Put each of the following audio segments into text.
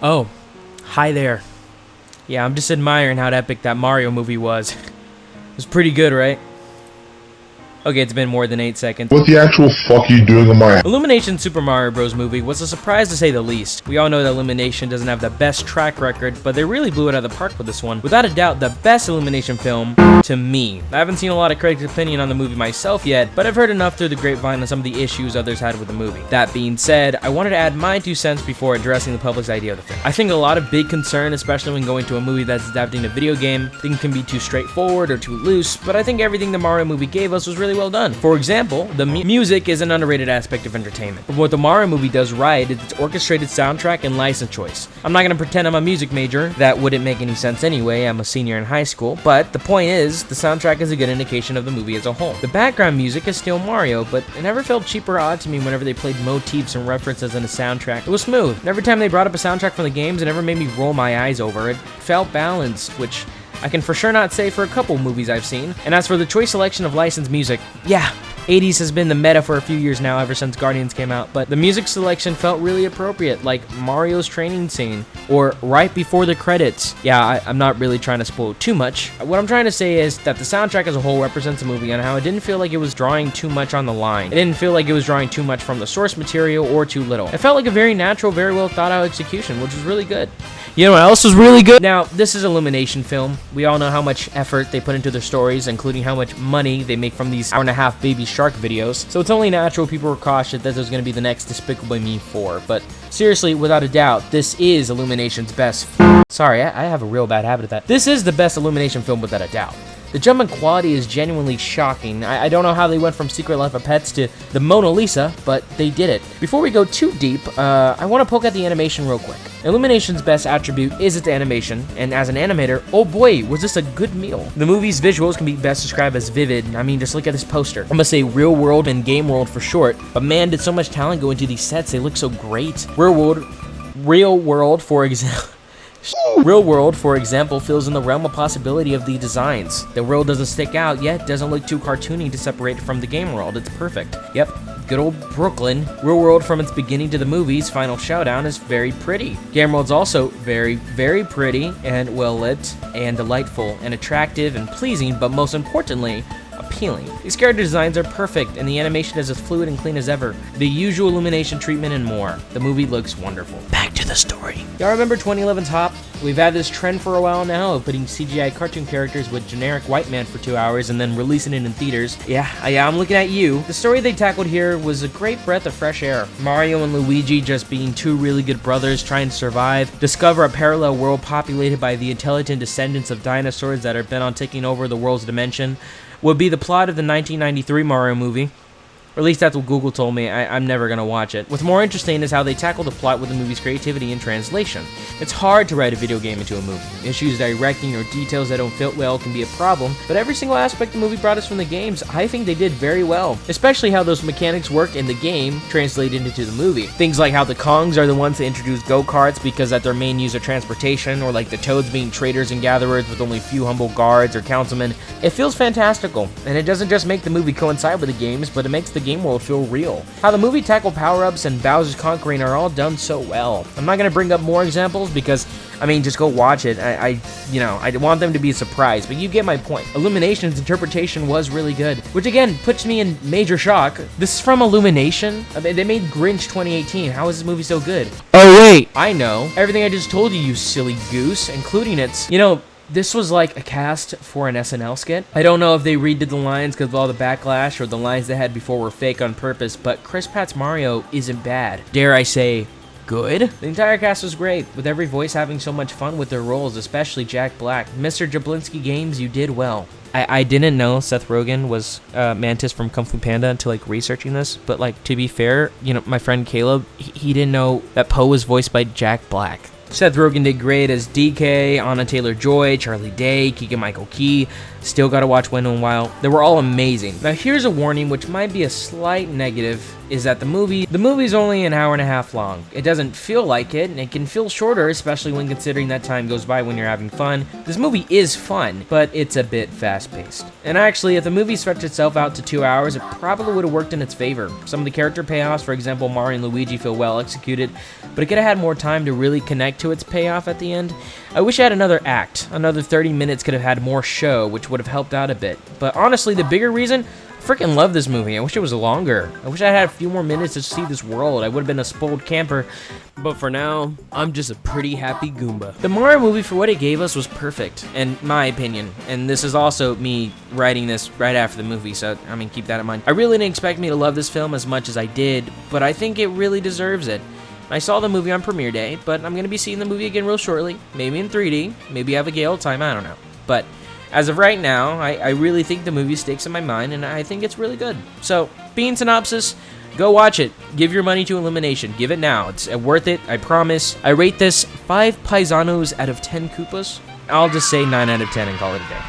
Oh, hi there. Yeah, I'm just admiring how epic that Mario movie was. It was pretty good, right? Okay, it's been more than 8 seconds. What the actual fuck are you doing in my... Illumination's Super Mario Bros. Movie was a surprise to say the least. We all know that Illumination doesn't have the best track record, but they really blew it out of the park with this one. Without a doubt, the best Illumination film to me. I haven't seen a lot of critics' opinion on the movie myself yet, but I've heard enough through the grapevine on some of the issues others had with the movie. That being said, I wanted to add my 2 cents before addressing the public's idea of the film. I think a lot of big concern, especially when going to a movie that's adapting a video game, things can be too straightforward or too loose, but I think everything the Mario movie gave us was really well done. For example, the music is an underrated aspect of entertainment. But what the Mario movie does right is its orchestrated soundtrack and license choice. I'm not gonna pretend I'm a music major, that wouldn't make any sense anyway, I'm a senior in high school, but the point is, the soundtrack is a good indication of the movie as a whole. The background music is still Mario, but it never felt cheap or odd to me whenever they played motifs and references in a soundtrack. It was smooth. And every time they brought up a soundtrack from the games, it never made me roll my eyes over. It felt balanced, which I can for sure not say for a couple movies I've seen. And as for the choice selection of licensed music, yeah, 80s has been the meta for a few years now, ever since Guardians came out, but the music selection felt really appropriate, like Mario's training scene, or right before the credits. Yeah, I'm not really trying to spoil too much. What I'm trying to say is that the soundtrack as a whole represents the movie and how it didn't feel like it was drawing too much on the line. It didn't feel like it was drawing too much from the source material or too little. It felt like a very natural, very well thought out execution, which was really good. You know what else was really good? Now, this is Illumination film. We all know how much effort they put into their stories, including how much money they make from these hour-and-a-half Baby Shark videos. So it's only natural people were cautious that there's going to be the next Despicable Me 4. But seriously, without a doubt, this is Illumination's best. Sorry, I have a real bad habit of that. This is the best Illumination film without a doubt. The jump in quality is genuinely shocking. I don't know how they went from Secret Life of Pets to the Mona Lisa, but they did it. Before we go too deep, I want to poke at the animation real quick. Illumination's best attribute is its animation, and as an animator, oh boy, was this a good meal. The movie's visuals can be best described as vivid. I mean, just look at this poster. I'm gonna say real world and game world for short, but man, did so much talent go into these sets. They look so great. Real world, for example. Real world, for example, feels in the realm of possibility of the designs. The world doesn't stick out, yet doesn't look too cartoony to separate it from the game world. It's perfect. Yep, good old Brooklyn. Real world, from its beginning to the movie's final showdown, is very pretty. Game world's also very, very pretty and well lit and delightful and attractive and pleasing, but most importantly, appealing. These character designs are perfect, and the animation is as fluid and clean as ever. The usual Illumination treatment and more. The movie looks wonderful. Back to the story. Y'all remember 2011's Hop? We've had this trend for a while now of putting CGI cartoon characters with generic white man for 2 hours and then releasing it in theaters. Yeah, I'm looking at you. The story they tackled here was a great breath of fresh air. Mario and Luigi just being 2 really good brothers trying to survive, discover a parallel world populated by the intelligent descendants of dinosaurs that are bent on taking over the world's dimension, would be the plot of the 1993 Mario movie. Or at least that's what Google told me. I'm never gonna watch it. What's more interesting is how they tackle the plot with the movie's creativity and translation. It's hard to write a video game into a movie. Issues directing or details that don't fit well can be a problem, but every single aspect the movie brought us from the games, I think they did very well. Especially how those mechanics work in the game translated into the movie. Things like how the Kongs are the ones to introduce go-karts because that's their main use of transportation, or like the Toads being traders and gatherers with only a few humble guards or councilmen. It feels fantastical, and it doesn't just make the movie coincide with the games, but it makes the game world feel real. How the movie tackled power-ups and Bowser's conquering are all done so well. I'm not gonna bring up more examples because, I mean, just go watch it. I want them to be a surprise, but you get my point. Illumination's interpretation was really good, which again puts me in major shock. This is from Illumination. I mean, they made Grinch 2018. How is this movie so good? Oh wait, I know everything I just told you, you silly goose, including its, this was like a cast for an SNL skit. I don't know if they redid the lines because of all the backlash or the lines they had before were fake on purpose, but Chris Pratt's Mario isn't bad. Dare I say, good? The entire cast was great, with every voice having so much fun with their roles, especially Jack Black. Mr. Jablinski Games, you did well. I didn't know Seth Rogen was Mantis from Kung Fu Panda until researching this, but to be fair, my friend Caleb, he didn't know that Poe was voiced by Jack Black. Seth Rogen did great as DK, Anna Taylor-Joy, Charlie Day, Keegan-Michael Key. Still gotta watch When in a While. They were all amazing. Now here's a warning, which might be a slight negative, is that the movie's only an hour and a half long. It doesn't feel like it, and it can feel shorter, especially when considering that time goes by when you're having fun. This movie is fun, but it's a bit fast-paced. And actually, if the movie stretched itself out to 2 hours, it probably would have worked in its favor. Some of the character payoffs, for example, Mario and Luigi, feel well executed, but it could have had more time to really connect to its payoff at the end. I wish I had another act. Another 30 minutes could have had more show, which would have helped out a bit. But honestly, the bigger reason, I freaking love this movie. I wish it was longer. I wish I had a few more minutes to see this world. I would have been a spoiled camper. But for now, I'm just a pretty happy Goomba. The Mario movie, for what it gave us, was perfect, in my opinion. And this is also me writing this right after the movie, so, I mean, keep that in mind. I really didn't expect me to love this film as much as I did, but I think it really deserves it. I saw the movie on premiere day, but I'm going to be seeing the movie again real shortly. Maybe in 3D, maybe have a Gale time, I don't know. But as of right now, I really think the movie sticks in my mind, and I think it's really good. So, Bean Synopsis, go watch it. Give your money to Illumination. Give it now. It's worth it, I promise. I rate this 5 Paisanos out of 10 Koopas. I'll just say 9 out of 10 and call it a day.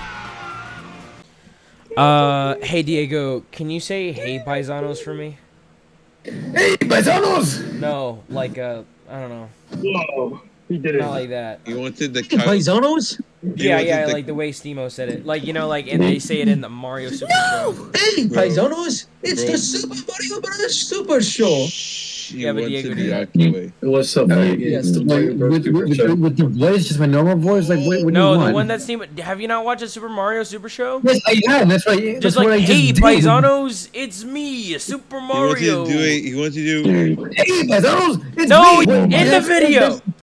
Hey Diego, can you say hey Paisanos for me? Hey, paisanos! No, like, I don't know. Whoa, he did it. Not like that. You wanted the Paisanos? Yeah, like the way Steamo said it. Like, you know, like, and they say it in the Mario Super Show. Hey, paisanos! It's Bro. the Super Mario Bros. Super Show. Yeah, but Diego wanted did the it. Aki way. What's up, man? Yes, the Mario Bros. Super Show. With the voice, just my normal voice, like what do No, you the want? one that Steamo. Have you not watched the Super Mario Super Show? Yes, I have. That's right. That's Just what like, I hey, just did. Paisanos, it's me, Super He wanted Mario. to do it. He wanted to do. Hey, paisanos! It's No, me. in the video.